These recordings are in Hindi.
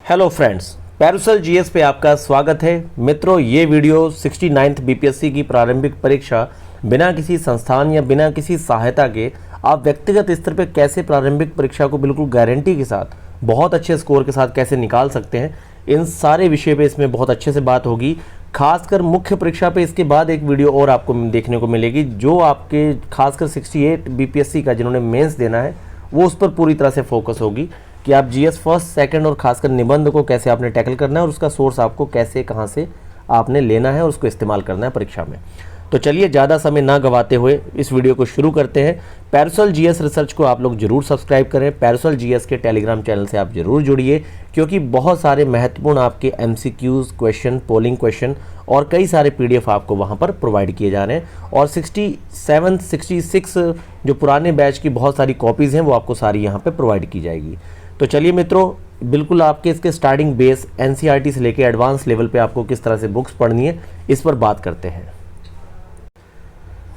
हेलो फ्रेंड्स, पैरुसल जीएस पे आपका स्वागत है। मित्रों, ये वीडियो 69th बीपीएससी की प्रारंभिक परीक्षा बिना किसी संस्थान या बिना किसी सहायता के आप व्यक्तिगत स्तर पे कैसे प्रारंभिक परीक्षा को बिल्कुल गारंटी के साथ बहुत अच्छे स्कोर के साथ कैसे निकाल सकते हैं, इन सारे विषय पे इसमें बहुत अच्छे से बात होगी। खासकर मुख्य परीक्षा पे इसके बाद एक वीडियो और आपको देखने को मिलेगी जो आपके खासकर 68 बीपीएससी का जिन्होंने मेंस देना है वो उस पर पूरी तरह से फोकस होगी कि आप जीएस फर्स्ट, सेकंड और खासकर निबंध को कैसे आपने टैकल करना है और उसका सोर्स आपको कैसे कहाँ से आपने लेना है और उसको इस्तेमाल करना है परीक्षा में। तो चलिए ज़्यादा समय ना गवाते हुए इस वीडियो को शुरू करते हैं। पैरुसल जीएस रिसर्च को आप लोग जरूर सब्सक्राइब करें। पैरुसल जीएस के टेलीग्राम चैनल से आप जरूर जुड़िए क्योंकि बहुत सारे महत्वपूर्ण आपके एमसीक्यूज क्वेश्चन, पोलिंग क्वेश्चन और कई सारे पीडीएफ आपको वहां पर प्रोवाइड किए जा रहे हैं। और 67, 66 जो पुराने बैच की बहुत सारी कॉपीज़ हैं वो आपको सारी यहाँ पर प्रोवाइड की जाएगी। तो चलिए मित्रों, बिल्कुल आपके इसके स्टार्टिंग बेस एनसीईआरटी से लेकर एडवांस लेवल पे आपको किस तरह से बुक्स पढ़नी है इस पर बात करते हैं।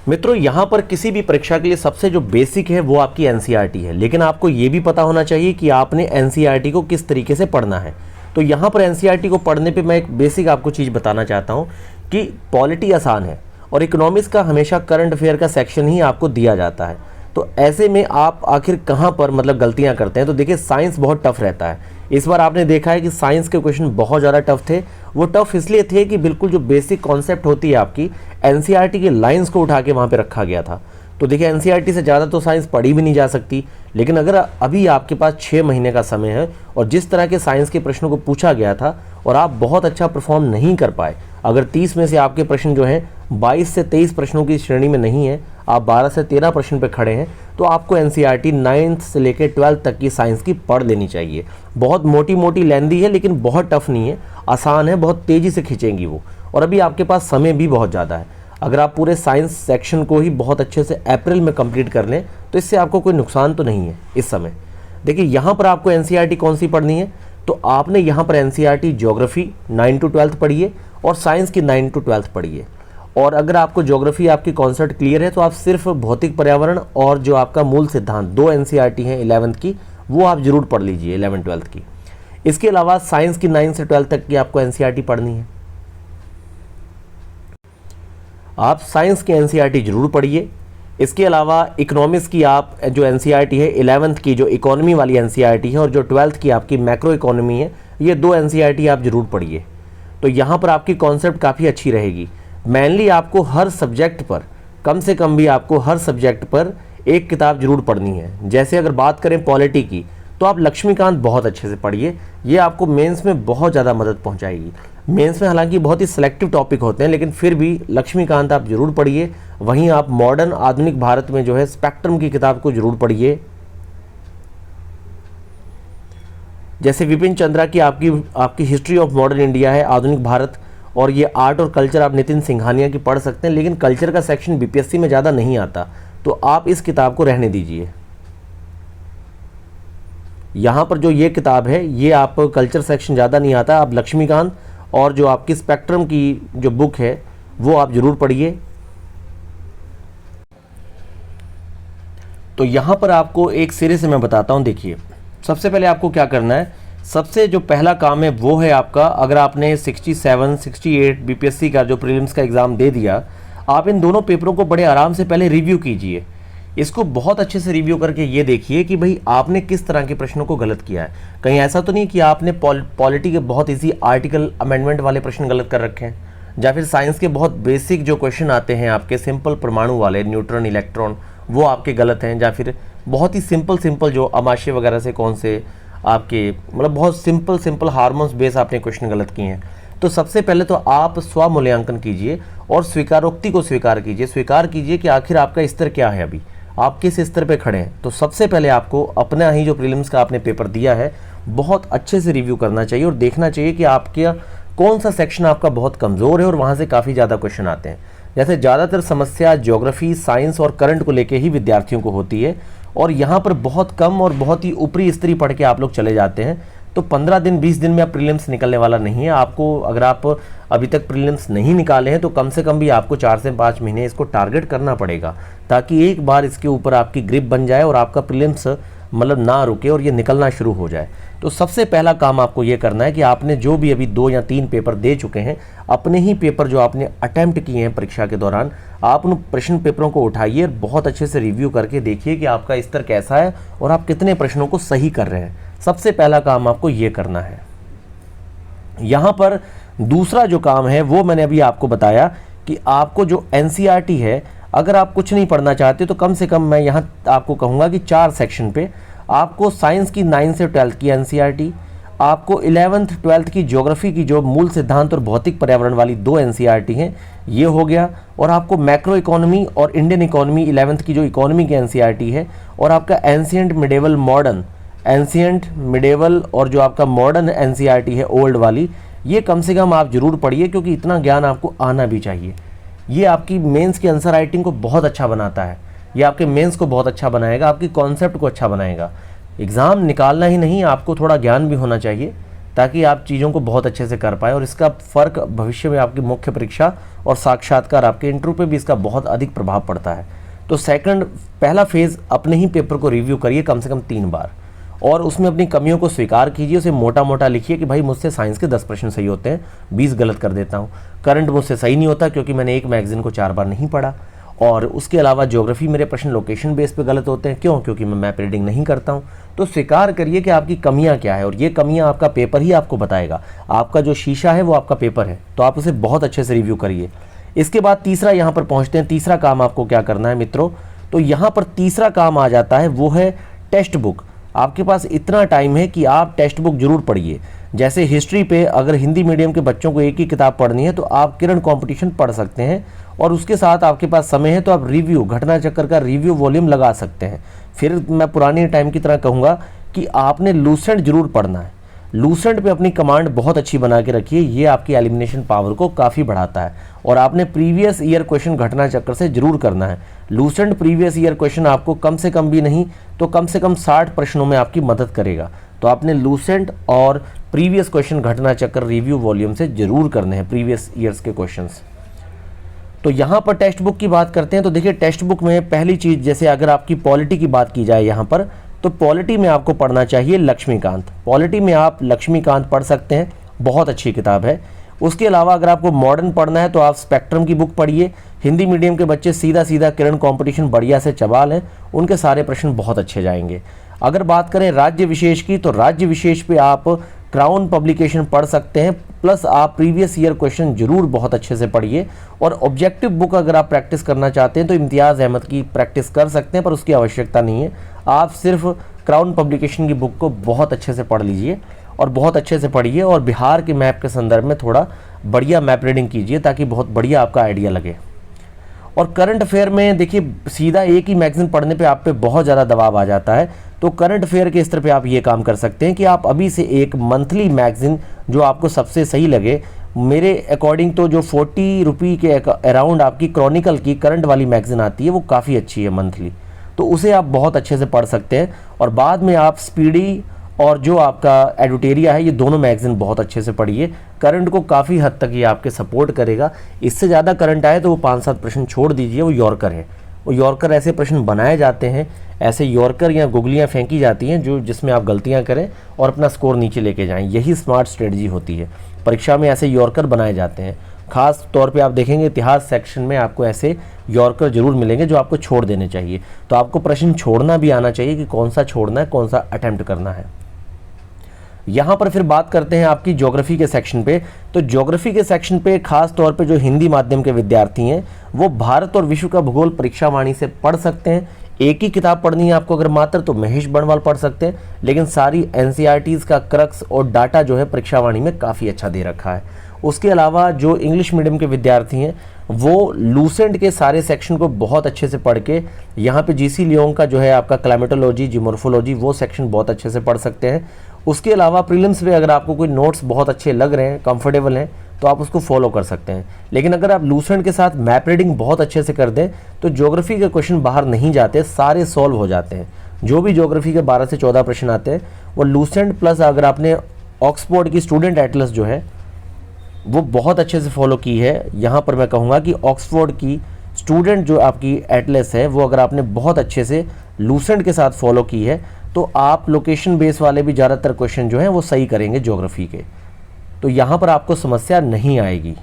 मित्रों, यहाँ पर किसी भी परीक्षा के लिए सबसे जो बेसिक है वो आपकी एनसीईआरटी है, लेकिन आपको ये भी पता होना चाहिए कि आपने एनसीईआरटी को किस तरीके से पढ़ना है। तो यहाँ पर एनसीईआरटी को पढ़ने पे मैं एक बेसिक आपको चीज़ बताना चाहता हूँ कि पॉलिटी आसान है और इकोनॉमिक्स का हमेशा करंट अफेयर का सेक्शन ही आपको दिया जाता है। तो ऐसे में आप आखिर कहाँ पर गलतियाँ करते हैं। तो देखिए, साइंस बहुत टफ रहता है। इस बार आपने देखा है कि साइंस के क्वेश्चन बहुत ज़्यादा टफ थे। वो टफ इसलिए थे कि बिल्कुल जो बेसिक कॉन्सेप्ट होती है आपकी एनसीईआरटी की लाइंस को उठा के वहाँ पे रखा गया था। तो देखिए, एनसीईआरटी से ज़्यादा तो साइंस पढ़ी भी नहीं जा सकती, लेकिन अगर अभी आपके पास 6 महीने का समय है और जिस तरह के साइंस के प्रश्नों को पूछा गया था और आप बहुत अच्छा परफॉर्म नहीं कर पाए, अगर 30 में से आपके प्रश्न जो हैं 22 से 23 प्रश्नों की श्रेणी में नहीं है, आप 12 से 13 प्रश्न पे खड़े हैं, तो आपको एनसीईआरटी 9th से लेकर 12th तक की साइंस की पढ़ लेनी चाहिए। बहुत मोटी मोटी लेंदी है लेकिन बहुत टफ नहीं है, आसान है, बहुत तेज़ी से खींचेंगी वो। और अभी आपके पास समय भी बहुत ज़्यादा है। अगर आप पूरे साइंस सेक्शन को ही बहुत अच्छे से अप्रैल में कंप्लीट कर लें तो इससे आपको कोई नुकसान तो नहीं है इस समय। देखिए, यहाँ पर आपको एनसीईआरटी कौन सी पढ़नी है, तो आपने यहाँ पर एनसीईआरटी ज्योग्राफी 9 to 12th पढ़िए और साइंस की 9 to 12th पढ़िए। और अगर आपको ज्योग्राफी आपकी कॉन्सेप्ट क्लियर है तो आप सिर्फ भौतिक पर्यावरण और जो आपका मूल सिद्धांत 2 एनसीईआरटी हैं 11th की, वो आप जरूर पढ़ लीजिए 11, 12th की। इसके अलावा साइंस की 9 से 12 तक की आपको एनसीईआरटी पढ़नी है, आप साइंस की एनसीईआरटी जरूर पढ़िए। इसके अलावा इकोनॉमिक्स की आप जो एनसीईआरटी है 11th की जो इकोनॉमी वाली एनसीईआरटी है और जो 12th की आपकी मैक्रो इकोनॉमी है, ये 2 एनसीईआरटी आप जरूर पढ़िए। तो यहाँ पर आपकी कॉन्सेप्ट काफ़ी अच्छी रहेगी। मेनली आपको हर सब्जेक्ट पर कम से कम भी आपको हर सब्जेक्ट पर एक किताब जरूर पढ़नी है। जैसे अगर बात करें पॉलिटी की तो आप लक्ष्मीकांत बहुत अच्छे से पढ़िए, ये आपको मेंस में बहुत ज़्यादा मदद पहुंचाएगी। मेंस में हालांकि बहुत ही सिलेक्टिव टॉपिक होते हैं लेकिन फिर भी लक्ष्मीकांत आप जरूर पढ़िए। वहीं आप मॉडर्न आधुनिक भारत में जो है स्पेक्ट्रम की किताब को जरूर पढ़िए। जैसे विपिन चंद्रा की आपकी हिस्ट्री ऑफ मॉडर्न इंडिया है, आधुनिक भारत, और ये आर्ट और कल्चर आप नितिन सिंघानिया की पढ़ सकते हैं। लेकिन कल्चर का सेक्शन बीपीएससी में ज़्यादा नहीं आता तो आप इस किताब को रहने दीजिए। यहाँ पर जो ये किताब है ये आप कल्चर सेक्शन ज़्यादा नहीं आता, आप लक्ष्मीकांत और जो आपकी स्पेक्ट्रम की जो बुक है वो आप जरूर पढ़िए। तो यहाँ पर आपको एक सिरे से मैं बताता हूँ। देखिए, सबसे पहले आपको क्या करना है, सबसे जो पहला काम है वो है आपका, अगर आपने 67, 68 बीपीएससी का जो प्रीलिम्स का एग्ज़ाम दे दिया, आप इन दोनों पेपरों को बड़े आराम से पहले रिव्यू कीजिए। इसको बहुत अच्छे से रिव्यू करके ये देखिए कि भाई आपने किस तरह के प्रश्नों को गलत किया है। कहीं ऐसा तो नहीं कि आपने पॉलिटी के बहुत इजी आर्टिकल अमेंडमेंट वाले प्रश्न गलत कर रखे हैं, या फिर साइंस के बहुत बेसिक जो क्वेश्चन आते हैं आपके सिंपल परमाणु वाले, न्यूट्रॉन, इलेक्ट्रॉन, वो आपके गलत हैं, या फिर बहुत ही सिंपल जो अमाशय वगैरह से कौन से आपके बहुत सिंपल हार्मोन्स बेस आपने क्वेश्चन गलत किए हैं। तो सबसे पहले तो आप स्वमूल्यांकन कीजिए और स्वीकारोक्ति को स्वीकार कीजिए कि आखिर आपका स्तर क्या है, अभी आप किस स्तर पे खड़े हैं। तो सबसे पहले आपको अपना ही जो प्रीलिम्स का आपने पेपर दिया है बहुत अच्छे से रिव्यू करना चाहिए और देखना चाहिए कि आपके कौन सा सेक्शन आपका बहुत कमज़ोर है और वहाँ से काफ़ी ज़्यादा क्वेश्चन आते हैं। जैसे ज़्यादातर समस्या ज्योग्राफी, साइंस और करंट को लेके ही विद्यार्थियों को होती है और यहाँ पर बहुत कम और बहुत ही ऊपरी स्तरीय पढ़ के आप लोग चले जाते हैं। तो 15 दिन 20 दिन में आप प्रीलिम्स निकलने वाला नहीं है। आपको, अगर आप अभी तक प्रीलिम्स नहीं निकाले हैं तो कम से कम भी आपको 4 से 5 महीने इसको टारगेट करना पड़ेगा ताकि एक बार इसके ऊपर आपकी ग्रिप बन जाए और आपका प्रीलिम्स मतलब ना रुके और ये निकलना शुरू हो जाए। तो सबसे पहला काम आपको ये करना है कि आपने जो भी अभी 2 या 3 पेपर दे चुके हैं, अपने ही पेपर जो आपने अटेम्प्ट किए हैं परीक्षा के दौरान, आप उन प्रश्न पेपरों को उठाइए और बहुत अच्छे से रिव्यू करके देखिए कि आपका स्तर कैसा है और आप कितने प्रश्नों को सही कर रहे हैं। सबसे पहला काम आपको ये करना है। यहाँ पर दूसरा जो काम है वो मैंने अभी आपको बताया कि आपको जो एनसीईआरटी है, अगर आप कुछ नहीं पढ़ना चाहते तो कम से कम मैं यहाँ आपको कहूँगा कि 4 सेक्शन पे आपको साइंस की 9 से 12 की एनसीईआरटी, आपको 11th 12th की ज्योग्राफी की जो मूल सिद्धांत और भौतिक पर्यावरण वाली 2 एनसीईआरटी हैं, ये हो गया, और आपको मैक्रो इकोनॉमी और इंडियन इकोनॉमी 11th की जो इकोनॉमी की एनसीईआरटी है, और आपका ancient medieval modern, ancient medieval और जो आपका मॉडर्न एनसीईआरटी है ओल्ड वाली, ये कम से कम आप जरूर पढ़िए, क्योंकि इतना ज्ञान आपको आना भी चाहिए। ये आपकी मेंस की आंसर राइटिंग को बहुत अच्छा बनाता है, ये आपके मेंस को बहुत अच्छा बनाएगा, आपकी कॉन्सेप्ट को अच्छा बनाएगा। एग्ज़ाम निकालना ही नहीं, आपको थोड़ा ज्ञान भी होना चाहिए ताकि आप चीज़ों को बहुत अच्छे से कर पाएँ, और इसका फ़र्क भविष्य में आपकी मुख्य परीक्षा और साक्षात्कार आपके इंटरव्यू पे भी इसका बहुत अधिक प्रभाव पड़ता है। तो पहला फेज़, अपने ही पेपर को रिव्यू करिए कम से कम 3 बार, और उसमें अपनी कमियों को स्वीकार कीजिए, उसे मोटा मोटा लिखिए कि भाई मुझसे साइंस के 10 प्रश्न सही होते हैं, 20 गलत कर देता हूँ। करंट मुझसे सही नहीं होता क्योंकि मैंने एक मैगजीन को 4 बार नहीं पढ़ा, और उसके अलावा ज्योग्राफी मेरे प्रश्न लोकेशन बेस पे गलत होते हैं। क्यों? क्योंकि मैं मैप रीडिंग नहीं करता हूँ। तो स्वीकार करिए कि आपकी कमियाँ क्या है, और ये कमियाँ आपका पेपर ही आपको बताएगा। आपका जो शीशा है वो आपका पेपर है, तो आप उसे बहुत अच्छे से रिव्यू करिए। इसके बाद तीसरा यहाँ पर पहुँचते हैं। तीसरा काम आपको क्या करना है मित्रों? तो यहाँ पर तीसरा काम आ जाता है, वो है टेक्स्ट बुक। आपके पास इतना टाइम है कि आप टेक्स्ट बुक जरूर पढ़िए। जैसे हिस्ट्री पे अगर हिंदी मीडियम के बच्चों को एक ही किताब पढ़नी है तो आप किरण कंपटीशन पढ़ सकते हैं, और उसके साथ आपके पास समय है तो आप रिव्यू, घटना चक्कर का रिव्यू वॉल्यूम लगा सकते हैं। फिर मैं पुराने टाइम की तरह कहूँगा कि आपने लूसेंट जरूर पढ़ना है। लूसेंट पे अपनी कमांड बहुत अच्छी बना के रखिए, ये आपकी एलिमिनेशन पावर को काफ़ी बढ़ाता है। और आपने प्रीवियस ईयर क्वेश्चन घटना चक्कर से जरूर करना है। लूसेंट प्रीवियस ईयर क्वेश्चन आपको कम से कम भी नहीं तो कम से कम 60 प्रश्नों में आपकी मदद करेगा। तो आपने लूसेंट और प्रीवियस क्वेश्चन घटना चक्कर रिव्यू वॉल्यूम से जरूर करने हैं, प्रीवियस ईयर्स के क्वेश्चंस। तो यहाँ पर टेक्स्ट बुक की बात करते हैं। तो देखिए टेक्स्ट बुक में पहली चीज़, जैसे अगर आपकी पॉलिटी की बात की जाए यहाँ पर, तो पॉलिटी में आपको पढ़ना चाहिए लक्ष्मीकांत। पॉलिटी में आप लक्ष्मीकांत पढ़ सकते हैं, बहुत अच्छी किताब है। उसके अलावा अगर आपको मॉडर्न पढ़ना है तो आप स्पेक्ट्रम की बुक पढ़िए। हिंदी मीडियम के बच्चे सीधा सीधा किरण कंपटीशन बढ़िया से चबाल हैं, उनके सारे प्रश्न बहुत अच्छे जाएंगे। अगर बात करें राज्य विशेष की, तो राज्य विशेष पे आप क्राउन पब्लिकेशन पढ़ सकते हैं, प्लस आप प्रीवियस ईयर क्वेश्चन जरूर बहुत अच्छे से पढ़िए। और ऑब्जेक्टिव बुक अगर आप प्रैक्टिस करना चाहते हैं तो इम्तियाज़ अहमद की प्रैक्टिस कर सकते हैं, पर उसकी आवश्यकता नहीं है। आप सिर्फ क्राउन पब्लिकेशन की बुक को बहुत अच्छे से पढ़ लीजिए और बहुत अच्छे से पढ़िए, और बिहार के मैप के संदर्भ में थोड़ा बढ़िया मैप रीडिंग कीजिए ताकि बहुत बढ़िया आपका आइडिया लगे। और करंट अफेयर में देखिए, सीधा एक ही मैगजीन पढ़ने पे आप पे बहुत ज़्यादा दबाव आ जाता है। तो करंट अफेयर के स्तर पे आप ये काम कर सकते हैं कि आप अभी से एक मंथली मैगजीन जो आपको सबसे सही लगे, मेरे अकॉर्डिंग तो जो 40 रुपये के अराउंड आपकी क्रॉनिकल की करंट वाली मैगजीन आती है वो काफ़ी अच्छी है मंथली, तो उसे आप बहुत अच्छे से पढ़ सकते हैं। और बाद में आप स्पीडी और जो आपका एडुटेरिया है, ये दोनों मैगजीन बहुत अच्छे से पढ़िए। करंट को काफ़ी हद तक ये आपके सपोर्ट करेगा। इससे ज़्यादा करंट आए तो वो 5-7 प्रश्न छोड़ दीजिए, वो यॉर्कर है। वो यॉर्कर ऐसे प्रश्न बनाए जाते हैं, ऐसे यॉर्कर या गुगलियाँ फेंकी जाती हैं जो जिसमें आप गलतियाँ करें और अपना स्कोर नीचे लेके जाएं। यही स्मार्ट स्ट्रेटजी होती है। परीक्षा में ऐसे यॉर्कर बनाए जाते हैं। खास तौर पे आप देखेंगे इतिहास सेक्शन में आपको ऐसे यॉर्कर जरूर मिलेंगे जो आपको छोड़ देने चाहिए। तो आपको प्रश्न छोड़ना भी आना चाहिए कि कौन सा छोड़ना है, कौन सा अटेम्प्ट करना है। यहाँ पर फिर बात करते हैं आपकी ज्योग्राफी के सेक्शन पे। तो ज्योग्राफी के सेक्शन पे खास तौर पे जो हिंदी माध्यम के विद्यार्थी हैं वो भारत और विश्व का भूगोल परीक्षा वाणी से पढ़ सकते हैं। एक ही किताब पढ़नी है आपको अगर मात्र, तो महेश बर्णवाल पढ़ सकते हैं, लेकिन सारी एनसीईआरटीज़ का क्रक्स और डाटा जो है परीक्षा वाणी में काफ़ी अच्छा दे रखा है। उसके अलावा जो इंग्लिश मीडियम के विद्यार्थी हैं वो लूसेंट के सारे सेक्शन को बहुत अच्छे से पढ़ के, यहाँ पे जीसी लियोंग का जो है आपका क्लाइमेटोलॉजी, जियोमॉर्फोलॉजी, वो सेक्शन बहुत अच्छे से पढ़ सकते हैं। उसके अलावा प्रीलिम्स में अगर आपको कोई नोट्स बहुत अच्छे लग रहे हैं, कंफर्टेबल हैं, तो आप उसको फॉलो कर सकते हैं। लेकिन अगर आप लूसेंट के साथ मैप रीडिंग बहुत अच्छे से कर दें तो ज्योग्राफी के क्वेश्चन बाहर नहीं जाते, सारे सॉल्व हो जाते हैं। जो भी ज्योग्राफी के 12 से 14 प्रश्न आते हैं वो लूसेंट प्लस अगर आपने ऑक्सफोर्ड की स्टूडेंट एटलस जो है वो बहुत अच्छे से फॉलो की है। यहाँ पर मैं कहूँगा कि ऑक्सफोर्ड की स्टूडेंट जो आपकी एटलस है वो अगर आपने बहुत अच्छे से लूसेंट के साथ फॉलो की है तो आप लोकेशन बेस वाले भी ज़्यादातर क्वेश्चन जो हैं वो सही करेंगे ज्योग्राफी के, तो यहाँ पर आपको समस्या नहीं आएगी।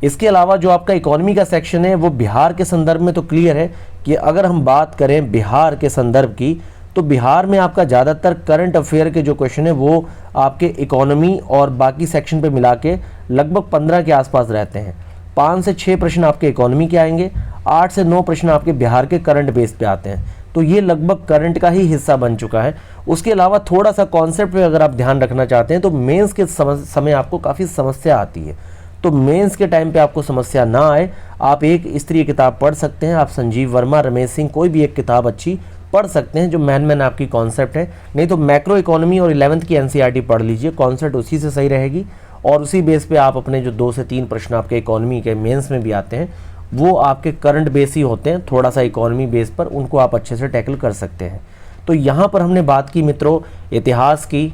इसके अलावा जो आपका इकोनॉमी का सेक्शन है वो बिहार के संदर्भ में तो क्लियर है कि अगर हम बात करें बिहार के संदर्भ की, तो बिहार में आपका ज़्यादातर करंट अफेयर के जो क्वेश्चन है वो आपके इकोनॉमी और बाकी सेक्शन पे मिला के लगभग 15 के आसपास रहते हैं। 5 से 6 प्रश्न आपके इकोनॉमी के आएंगे, 8 से 9 प्रश्न आपके बिहार के करंट बेस पे आते हैं, तो ये लगभग करंट का ही हिस्सा बन चुका है। उसके अलावा थोड़ा सा कॉन्सेप्ट पे अगर आप ध्यान रखना चाहते हैं तो मेंस के समय आपको काफ़ी समस्या आती है, तो मेंस के टाइम पे आपको समस्या ना आए, आप एक स्तरीय किताब पढ़ सकते हैं। आप संजीव वर्मा, रमेश सिंह, कोई भी एक किताब अच्छी पढ़ सकते हैं जो मैन आपकी कॉन्सेप्ट है। नहीं तो मैक्रो इकोनॉमी और 11th की एनसीईआरटी पढ़ लीजिए, कॉन्सेप्ट उसी से सही रहेगी, और उसी बेस पे आप अपने जो 2 से 3 प्रश्न आपके इकोनॉमी के मेंस में भी आते हैं वो आपके करंट बेस ही होते हैं, थोड़ा सा इकोनॉमी बेस पर, उनको आप अच्छे से टैकल कर सकते हैं। तो यहाँ पर हमने बात की मित्रों इतिहास की,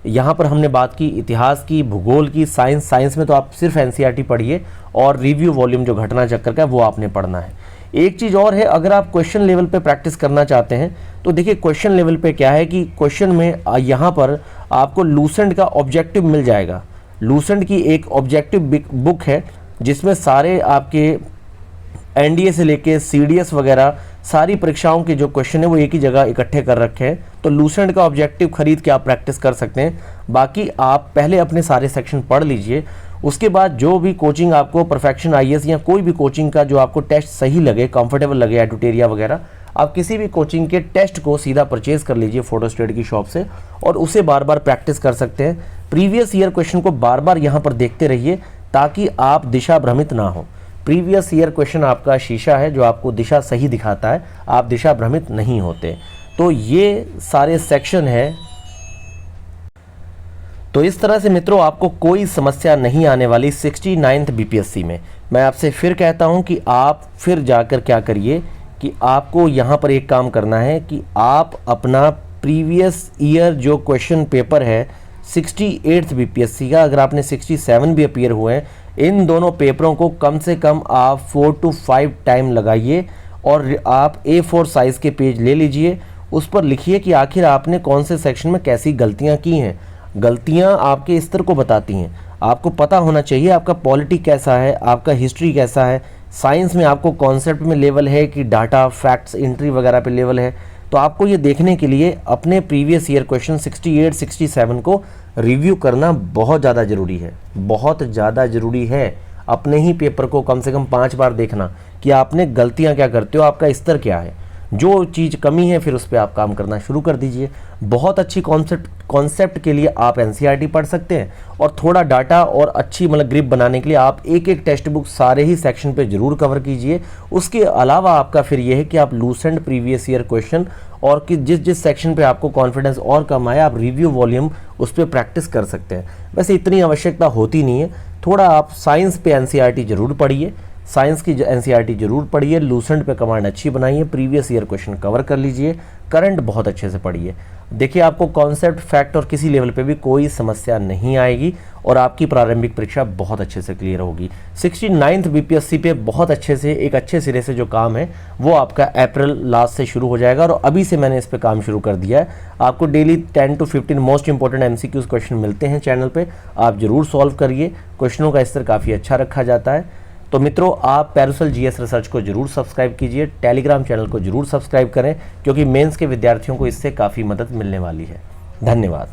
यहाँ पर हमने बात की इतिहास की, भूगोल की, साइंस में तो आप सिर्फ एनसीईआरटी पढ़िए और रिव्यू वॉल्यूम जो घटना चक्कर का है वो आपने पढ़ना है। एक चीज़ और है, अगर आप क्वेश्चन लेवल पे प्रैक्टिस करना चाहते हैं तो देखिए क्वेश्चन लेवल पे क्या है कि क्वेश्चन में यहाँ पर आपको लूसेंट का ऑब्जेक्टिव मिल जाएगा। लूसेंट की एक ऑब्जेक्टिव बुक है जिसमें सारे आपके एनडीए से लेके सीडीएस वगैरह सारी परीक्षाओं के जो क्वेश्चन है वो एक ही जगह इकट्ठे कर रखे हैं, तो लूसेंट का ऑब्जेक्टिव खरीद के आप प्रैक्टिस कर सकते हैं। बाकी आप पहले अपने सारे सेक्शन पढ़ लीजिए, उसके बाद जो भी कोचिंग आपको परफेक्शन आईएएस या कोई भी कोचिंग का जो आपको टेस्ट सही लगे, कंफर्टेबल लगे, एडुटेरिया वगैरह, आप किसी भी कोचिंग के टेस्ट को सीधा परचेज कर लीजिए फोटोस्टेट की शॉप से और उसे बार बार प्रैक्टिस कर सकते हैं। प्रीवियस ईयर क्वेश्चन को बार बार यहाँ पर देखते रहिए ताकि आप दिशा भ्रमित ना हो। प्रीवियस ईयर क्वेश्चन आपका शीशा है जो आपको दिशा सही दिखाता है, आप दिशा भ्रमित नहीं होते। तो ये सारे सेक्शन है। तो इस तरह से मित्रों आपको कोई समस्या नहीं आने वाली 69th बीपीएससी में। मैं आपसे फिर कहता हूं कि आप फिर जाकर क्या करिए कि आपको यहां पर एक काम करना है कि आप अपना प्रीवियस ईयर जो क्वेश्चन पेपर है 68th बीपीएससी का, अगर आपने 67 भी अपीयर हुए हैं, इन दोनों पेपरों को कम से कम आप 4 to 5 टाइम लगाइए और आप A4 साइज़ के पेज ले लीजिए, उस पर लिखिए कि आखिर आपने कौन से सेक्शन में कैसी गलतियां की हैं। गलतियां आपके स्तर को बताती हैं, आपको पता होना चाहिए आपका पॉलिटी कैसा है, आपका हिस्ट्री कैसा है, साइंस में आपको कॉन्सेप्ट में लेवल है कि डाटा फैक्ट्स एंट्री वगैरह पे लेवल है। तो आपको ये देखने के लिए अपने प्रीवियस ईयर क्वेश्चन 68, 67 को रिव्यू करना बहुत ज़्यादा ज़रूरी है, बहुत ज़्यादा ज़रूरी है। अपने ही पेपर को कम से कम 5 बार देखना कि आपने गलतियां क्या करते हो, आपका स्तर क्या है, जो चीज़ कमी है फिर उस पर आप काम करना शुरू कर दीजिए। बहुत अच्छी कॉन्सेप्ट के लिए आप एनसीईआरटी पढ़ सकते हैं और थोड़ा डाटा और अच्छी ग्रिप बनाने के लिए आप एक एक टेक्स्ट बुक सारे ही सेक्शन पे जरूर कवर कीजिए। उसके अलावा आपका फिर यह है कि आप लूसेंट प्रीवियस ईयर क्वेश्चन और कि जिस सेक्शन पे आपको कॉन्फिडेंस और कम आया आप रिव्यू वॉल्यूम उस पर प्रैक्टिस कर सकते हैं। वैसे इतनी आवश्यकता होती नहीं है, थोड़ा आप साइंस पे एनसीईआरटी जरूर पढ़िए, साइंस की एनसीईआरटी जरूर पढ़िए, लूसेंट पे कमांड अच्छी बनाइए, प्रीवियस ईयर क्वेश्चन कवर कर लीजिए, करंट बहुत अच्छे से पढ़िए। देखिए आपको कॉन्सेप्ट फैक्ट और किसी लेवल पे भी कोई समस्या नहीं आएगी और आपकी प्रारंभिक परीक्षा बहुत अच्छे से क्लियर होगी। 69th बीपीएससी पे बहुत अच्छे से एक अच्छे सिरे से जो काम है वो आपका अप्रैल लास्ट से शुरू हो जाएगा और अभी से मैंने इस पे काम शुरू कर दिया है। आपको daily 10 to 15 most important MCQs question मिलते हैं चैनल पे, आप जरूर सॉल्व करिए। क्वेश्चनों का स्तर काफ़ी अच्छा रखा जाता है। तो मित्रों आप पैरुसल जीएस रिसर्च को जरूर सब्सक्राइब कीजिए, टेलीग्राम चैनल को जरूर सब्सक्राइब करें क्योंकि मेंस के विद्यार्थियों को इससे काफ़ी मदद मिलने वाली है। धन्यवाद।